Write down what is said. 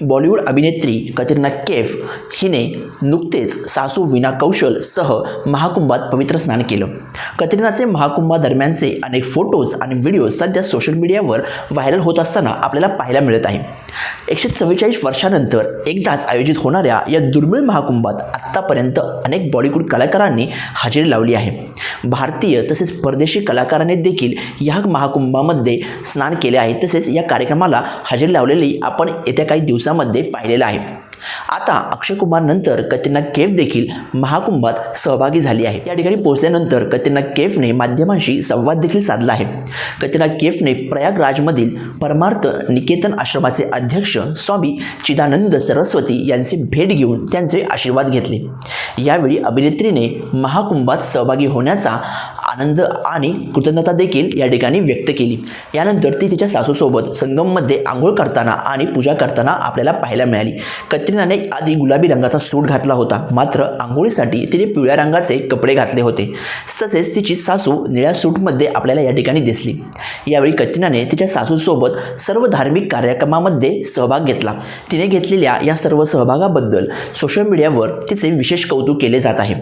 बॉलिवूड अभिनेत्री कतरिना कैफ हिने नुकतेच सासू वीना कौशल सह महाकुंभात पवित्र स्नान केलं. कतरिनाचे महाकुंभादरम्यानचे अनेक फोटोज आणि व्हिडिओज सध्या सोशल मीडियावर व्हायरल होत असताना आपल्याला पाहायला मिळत आहे. 144 वर्षानंतर एकदाच आयोजित होणाऱ्या या दुर्मिळ महाकुंभात आत्तापर्यंत अनेक बॉलिवूड कलाकारांनी हजेरी लावली आहे. भारतीय तसेच परदेशी कलाकारांनी देखील या महाकुंभामध्ये स्नान केले आहे. तसेच या कार्यक्रमाला हजेरी लावलेली आपण येत्या काही दिवसांमध्ये पाहिलेलं आहे. आता अक्षय कुमार नंतर कतरिना कैफ देखील महाकुंभात सहभागी झाली आहे. या ठिकाणी पोहोचल्यानंतर कतरिना कैफने माध्यमांशी संवाद देखील साधला आहे. कतरिना कैफने प्रयागराजमधील परमार्थ निकेतन आश्रमाचे अध्यक्ष स्वामी चिदानंद सरस्वती यांची भेट घेऊन त्यांचे आशीर्वाद घेतले. यावेळी अभिनेत्रीने महाकुंभात सहभागी होण्याचा आनंद आणि कृतज्ञता देखील या ठिकाणी व्यक्त केली. यानंतर ती तिच्या सासूसोबत संगममध्ये आंघोळ करताना आणि पूजा करताना आपल्याला पाहायला मिळाली. कतरिनाने आधी गुलाबी रंगाचा सूट घातला होता, मात्र आंघोळीसाठी तिने पिवळ्या रंगाचे कपडे घातले होते. तसेच तिची सासू निळ्या सूटमध्ये आपल्याला या ठिकाणी दिसली. यावेळी कतरिनाने तिच्या सासूसोबत सर्व धार्मिक कार्यक्रमामध्ये सहभाग घेतला. तिने घेतलेल्या या सर्व सहभागाबद्दल सोशल मीडियावर तिचे विशेष कौतुक केले जात आहे.